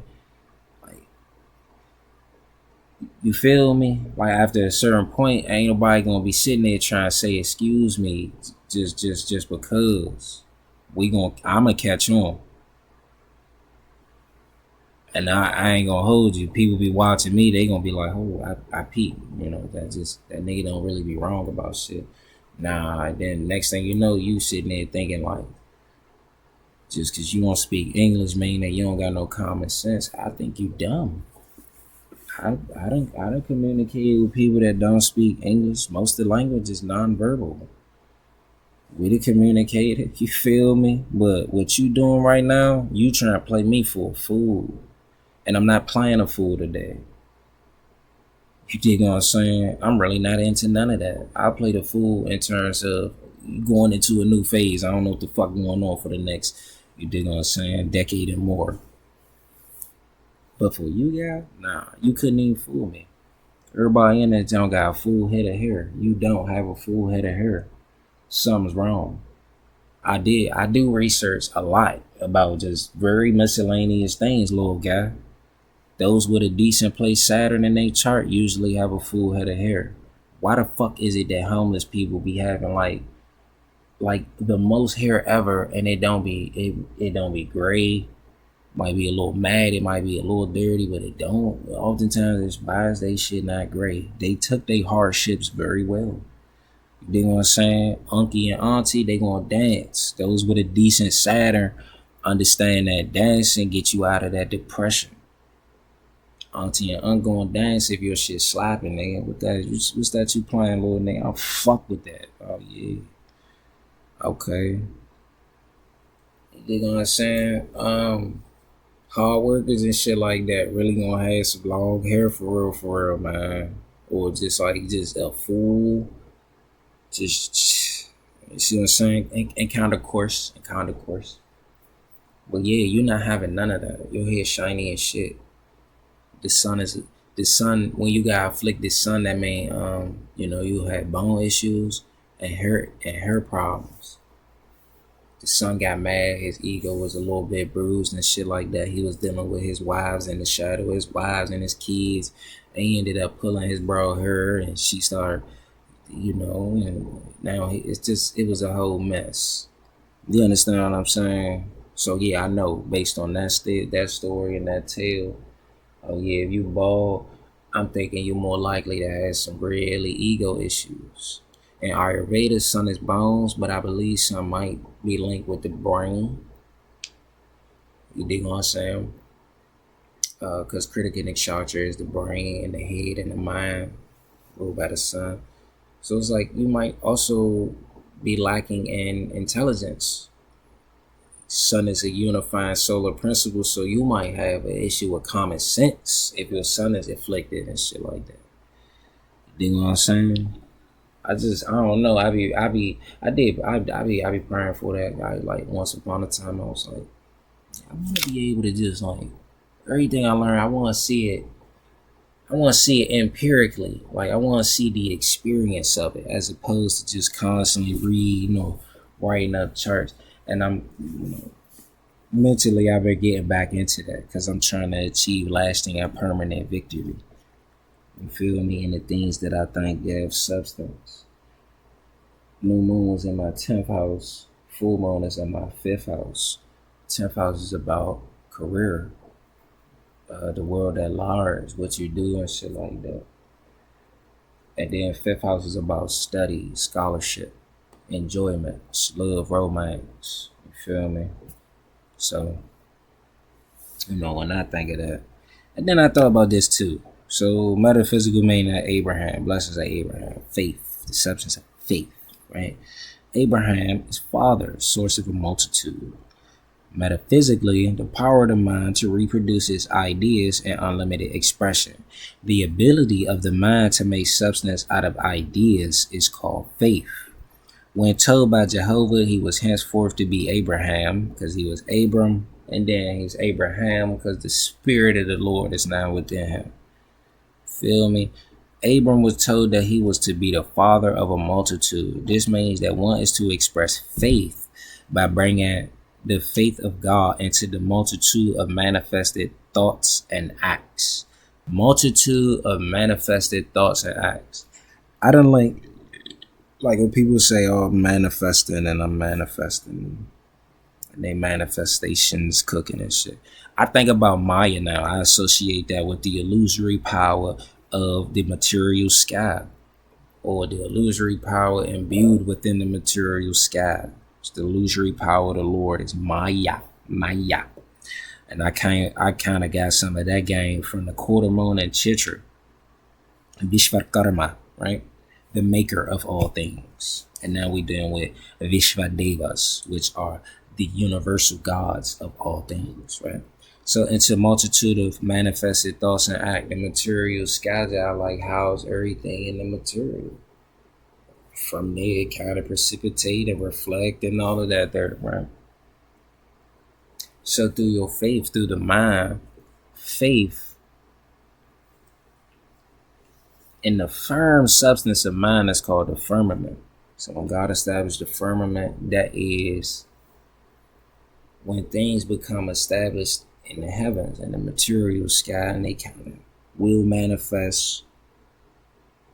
you feel me? Like after a certain point, ain't nobody gonna be sitting there trying to say excuse me just because I'ma catch on. And I ain't gonna hold you. People be watching me, they gonna be like, oh, I peep. That nigga don't really be wrong about shit. Nah, then next thing you know, you sitting there thinking like, just cause you don't speak English mean that you don't got no common sense. I think you dumb. I don't communicate with people that don't speak English. Most of the language is nonverbal. We the communicator, you feel me? But what you doing right now, you trying to play me for a fool. And I'm not playing a fool today. You dig what I'm saying? I'm really not into none of that. I play the fool in terms of going into a new phase. I don't know what the fuck going on for the next, you dig what I'm saying, decade and more. But for you, guys, nah, you couldn't even fool me. Everybody in that town got a full head of hair. You don't have a full head of hair. Something's wrong. I do research a lot about just very miscellaneous things, little guy. Those with a decent place Saturn in their chart usually have a full head of hair. Why the fuck is it that homeless people be having like the most hair ever, and it don't be gray? Might be a little mad, it might be a little dirty, but it don't. Oftentimes it's biased, they shit not gray. They took their hardships very well. You dig what I'm saying? Uncle and auntie, they gonna dance. Those with a decent Saturn understand that dancing get you out of that depression. Auntie and uncle gonna dance if your shit slapping, nigga. What's that you playing, little nigga? I'll fuck with that. Oh yeah. Okay. You dig what I'm saying? Hard workers and shit like that really gonna have some long hair for real, man. Or just a fool. Just you see what I'm saying? And kind of coarse. But yeah, you're not having none of that. Your hair shiny as shit. The sun when you got afflicted sun, that mean you had bone issues and hair problems. The son got mad, his ego was a little bit bruised and shit like that. He was dealing with his wives and the shadow of his wives and his kids. And he ended up pulling his bro hair, and she started, and now it was a whole mess. You understand what I'm saying? So yeah, I know based on that story and that tale, oh yeah, if you bald, I'm thinking you're more likely to have some really ego issues. In Ayurveda, sun is bones, but I believe some might be linked with the brain. You dig what I'm saying? Because Kritika Nakshatra is the brain and the head and the mind, ruled by the sun. So it's like you might also be lacking in intelligence. Sun is a unifying solar principle, so you might have an issue with common sense if your sun is afflicted and shit like that. You know what I'm saying? I don't know. I be praying for that guy. Like once upon a time, I was like, I want to be able to just like everything I learn. I want to see it. I want to see it empirically. Like I want to see the experience of it, as opposed to just constantly writing up charts. And I'm mentally, I've been getting back into that because I'm trying to achieve lasting and permanent victory. You feel me? In the things that I think have substance. New moon was in my 10th house. Full moon is in my 5th house. 10th house is about career. The world at large, what you do and shit like that. And then 5th house is about study, scholarship, enjoyment, love, romance. You feel me? So, when I think of that. And then I thought about this too. So, metaphysical meaning of Abraham, blessings of Abraham, faith, the substance of faith, right? Abraham is father, source of a multitude. Metaphysically, the power of the mind to reproduce its ideas and unlimited expression. The ability of the mind to make substance out of ideas is called faith. When told by Jehovah he was henceforth to be Abraham, because he was Abram, and then he's Abraham because the spirit of the Lord is now within him. Feel me? Abram was told that he was to be the father of a multitude. This means that one is to express faith by bringing the faith of God into the multitude of manifested thoughts and acts. Multitude of manifested thoughts and acts. I don't like when people say, oh, I'm manifesting and I'm manifesting. And they manifestations cooking and shit. I think about Maya now. I associate that with the illusory power of the material sky, or the illusory power imbued within the material sky. It's the illusory power of the Lord is Maya. And I kind of got some of that game from the quarter moon and Chitra, Vishvakarma, right? The maker of all things. And now we're dealing with Vishvadevas, which are the universal gods of all things, right? So into multitude of manifested thoughts and act, the material sky that I house everything in the material. From there, it kind of precipitate and reflect and all of that there, right? So through your faith, through the mind, faith in the firm substance of mind is called the firmament. So when God established the firmament, that is when things become established in the heavens and the material sky, and they kind of will manifest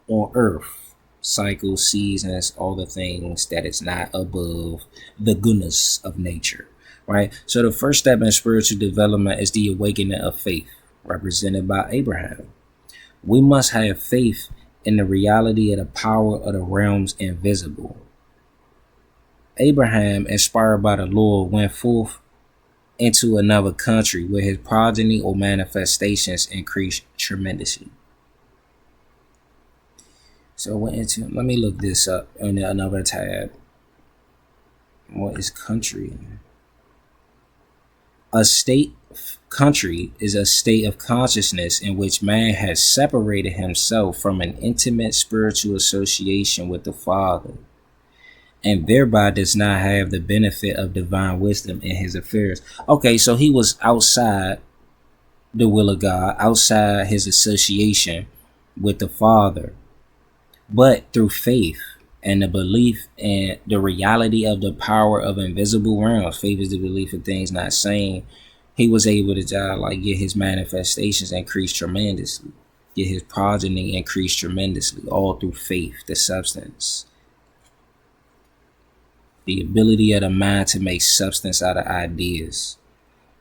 on earth. Cycles, seasons, all the things that is not above the goodness of nature, right? So the first step in spiritual development is the awakening of faith, represented by Abraham. We must have faith in the reality of the power of the realms invisible. Abraham, inspired by the Lord, went forth into another country where his progeny or manifestations increased tremendously. So let me look this up on another tab. What is country? Country is a state of consciousness in which man has separated himself from an intimate spiritual association with the Father, and thereby does not have the benefit of divine wisdom in his affairs. Okay, so he was outside the will of God, outside his association with the Father. But through faith and the belief in the reality of the power of invisible realms, faith is the belief of things not seen, he was able to get his manifestations increased tremendously, get his progeny increased tremendously, all through faith, the substance. The ability of the mind to make substance out of ideas.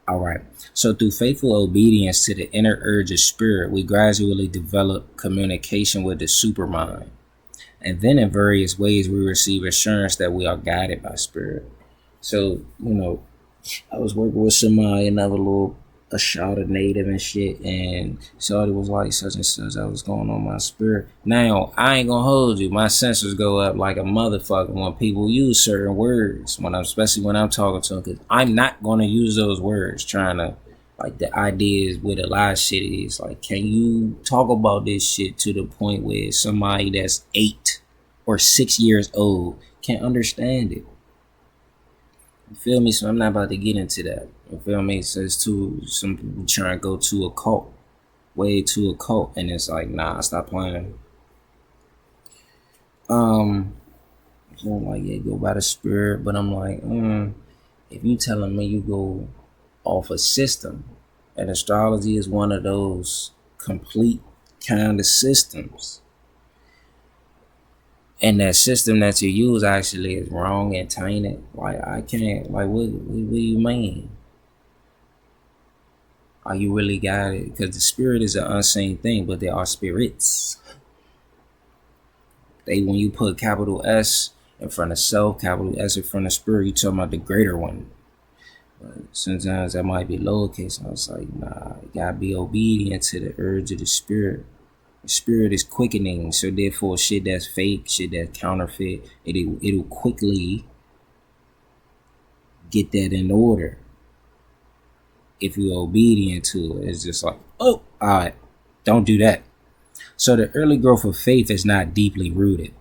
All right. So through faithful obedience to the inner urge of spirit, we gradually develop communication with the supermind. And then in various ways, we receive assurance that we are guided by spirit. So, I was working with somebody, another little Ashadha native and shit, and Shorty was like such and such. That was going on my spirit. Now I ain't gonna hold you. My sensors go up like a motherfucker when people use certain words. Especially when I'm talking to them, because I'm not gonna use those words. Trying to like the ideas with a lot of shit is like, can you talk about this shit to the point where somebody that's 8 or 6 years old can't understand it? You feel me? So I'm not about to get into that. You feel me? So it's too, some people trying to go to a cult, way to a cult, and it's like, nah, stop playing. So I'm like, yeah, go by the spirit, but I'm like, if you telling me you go off a system, and astrology is one of those complete kind of systems, and that system that you use actually is wrong and tainted, like I can't, like what do you mean? Are you really got it? Because the spirit is an unseen thing, but there are spirits. When you put capital S in front of self, capital S in front of spirit, you talking about the greater one. But sometimes that might be lowercase. I was like, nah, you gotta be obedient to the urge of the spirit. The spirit is quickening, so therefore shit that's fake, shit that's counterfeit, it'll quickly get that in order. If you're obedient to it, it's just like, oh, alright, don't do that. So the early growth of faith is not deeply rooted.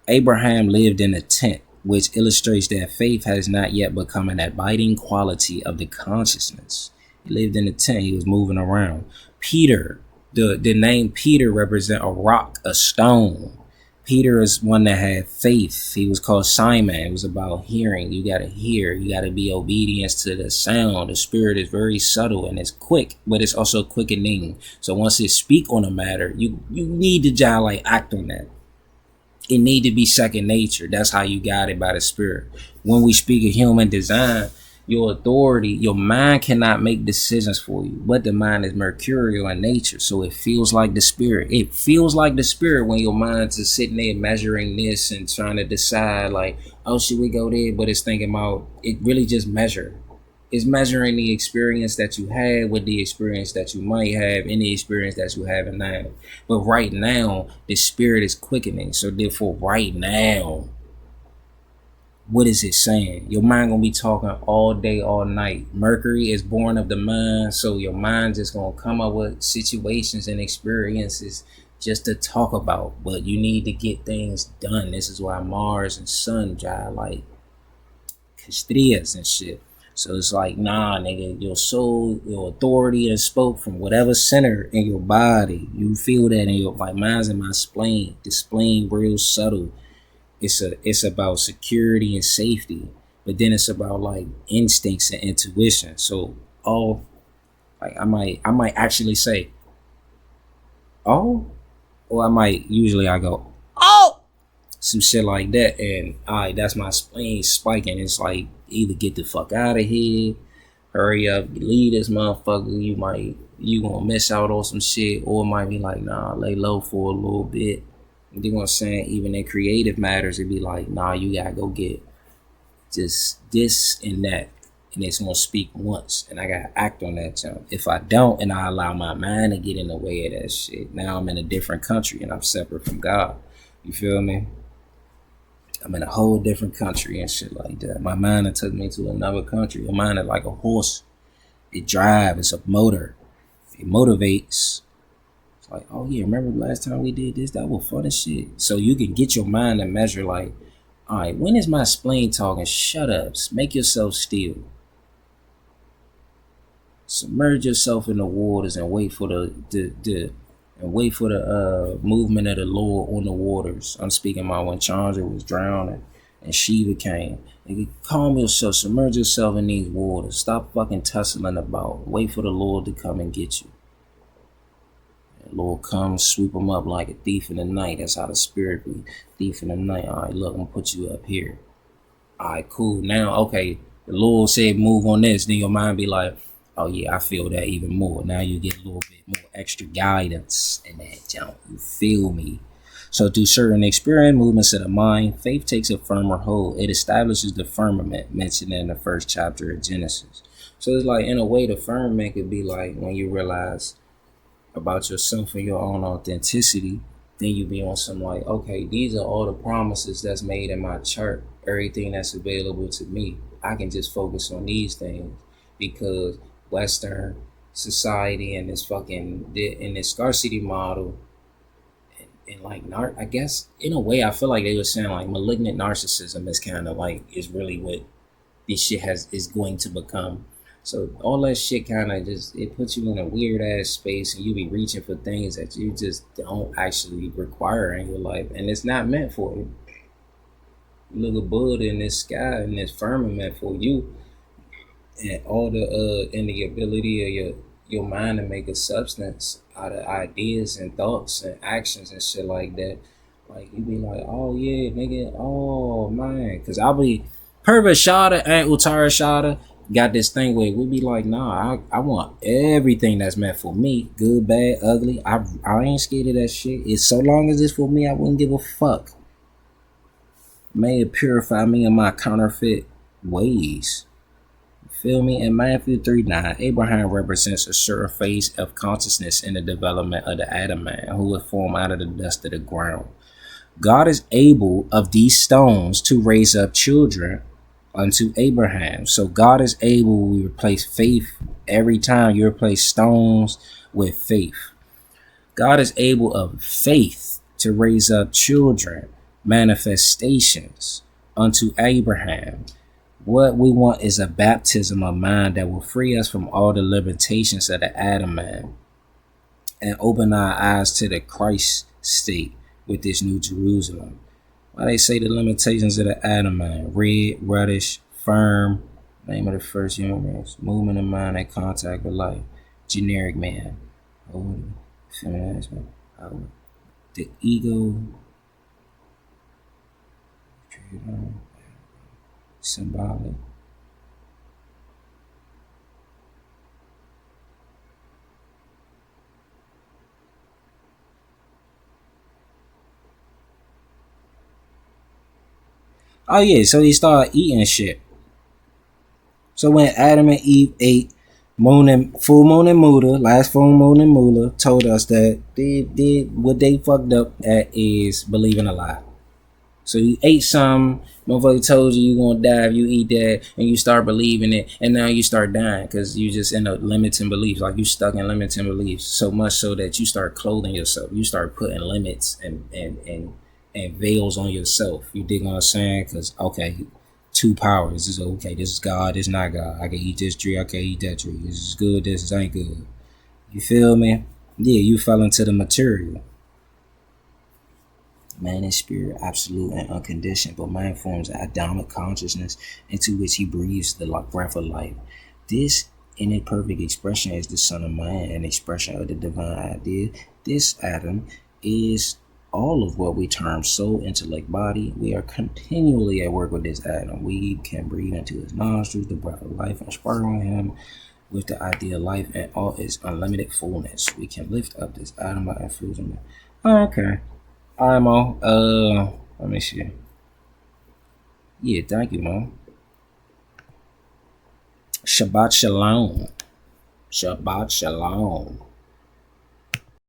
Abraham lived in a tent, which illustrates that faith has not yet become an abiding quality of the consciousness. He lived in a tent, he was moving around. Peter, the name Peter represents a rock, a stone. Peter is one that had faith. He was called Simon. It was about hearing. You got to hear. You got to be obedient to the sound. The spirit is very subtle and it's quick, but it's also quickening. So once it speak on a matter, you need to just like act on that. It need to be second nature. That's how you got it by the spirit. When we speak of human design, your authority, your mind cannot make decisions for you, but the mind is mercurial in nature, so it feels like the spirit. It feels like the spirit when your mind's just sitting there measuring this and trying to decide like, oh, should we go there? But it's thinking about, it really just measure. It's measuring the experience that you had with the experience that you might have in the experience that you have now. But right now, the spirit is quickening, so therefore right now, what is it saying? Your mind gonna be talking all day, all night. Mercury is born of the mind, so your mind just gonna come up with situations and experiences just to talk about. But you need to get things done. This is why Mars and Sun drive like castrias and shit. So it's like, nah, nigga, your soul, your authority is spoke from whatever center in your body. You feel that in your, like mine's in my spleen. The spleen real subtle. It's about security and safety, but then it's about like instincts and intuition. So like I might actually say oh, or I go oh, some shit like that, and that's my spleen spiking. It's like, either get the fuck out of here, hurry up, leave this motherfucker. You gonna miss out on some shit, or it might be like, nah, lay low for a little bit. You know what I'm saying? Even in creative matters, it'd be like, nah, you gotta go get just this and that, and it's gonna speak once, and I gotta act on that jump. If I don't, and I allow my mind to get in the way of that shit, now I'm in a different country and I'm separate from God. You feel me? I'm in a whole different country and shit like that. My mind took me to another country. My mind is like a horse. It drives. It's a motor. It motivates. Like, oh yeah, remember the last time we did this? That was fun as shit. So you can get your mind to measure like, all right, when is my spleen talking? Shut up. Make yourself still. Submerge yourself in the waters and wait for the movement of the Lord on the waters. I'm speaking about when Chandra was drowning and Shiva came. Nigga, calm yourself. Submerge yourself in these waters. Stop fucking tussling about. Wait for the Lord to come and get you. Lord comes, swoop them up like a thief in the night. That's how the spirit be. Thief in the night. All right, look, I'm gonna put you up here. All right, cool. Now, okay, the Lord said move on this. Then your mind be like, oh yeah, I feel that even more. Now you get a little bit more extra guidance in that jump. You feel me? So through certain experience, movements of the mind, faith takes a firmer hold. It establishes the firmament mentioned in the first chapter of Genesis. So it's like, in a way, the firmament could be like when you realize about yourself and your own authenticity, then you be on some like, okay, these are all the promises that's made in my chart, everything that's available to me. I can just focus on these things because Western society and this fucking in this scarcity model and like I guess in a way I feel like they were saying like malignant narcissism is kind of like is really what this shit is going to become. So all that shit kind of just it puts you in a weird ass space, and you be reaching for things that you just don't actually require in your life, and it's not meant for you. Look above in this sky and this firmament for you, and all the and the ability of your mind to make a substance out of ideas and thoughts and actions and shit like that. Like you be like, oh yeah, nigga, oh man, because I'll be Uttara Ashadha and Uttara Ashadha got this thing where we be like, nah, I want everything that's meant for me, good, bad, ugly. I ain't scared of that shit. It's so long as it's for me, I wouldn't give a fuck. May it purify me in my counterfeit ways. Feel me? In Matthew 3:9, Abraham represents a certain phase of consciousness in the development of the Adam man who was formed out of the dust of the ground. God is able of these stones to raise up children unto Abraham. So God is able, we replace faith every time you replace stones with faith. God is able of faith to raise up children, manifestations unto Abraham. What we want is a baptism of mind that will free us from all the limitations of the Adam man and open our eyes to the Christ state with this new Jerusalem. Why they say the limitations of the Adam man? Red, reddish, firm, name of the first human race, movement of mind and contact with life, generic man, feminism, the ego, symbolic. Oh yeah, so he started eating shit. So when Adam and Eve ate full moon and Muda, last full moon and Mula told us that they did what they fucked up at is believing a lie. So you ate some, motherfucker told you you gonna die if you eat that, and you start believing it, and now you start dying because you just end up limiting beliefs. Like you stuck in limiting beliefs so much so that you start clothing yourself. You start putting limits and veils on yourself. You dig what I'm saying? Because okay, two powers is okay. This is God. This is not God. I can eat this tree. I can't eat that tree. This is good. This ain't good. You feel me? Yeah, you fell into the material. Man is spirit, absolute and unconditioned, but man forms an Adamic consciousness into which he breathes the breath of life. This, in a perfect expression, is the Son of Man, an expression of the divine idea. This Adam is all of what we term soul, intellect, body. We are continually at work with this Adam. We can breathe into his nostrils the breath of life, inspiring him with the idea of life and all its unlimited fullness. We can lift up this Adam by infusing it. Oh, okay. Alright, Mo. Let me see. Yeah, thank you, Mo. Shabbat Shalom. Shabbat Shalom.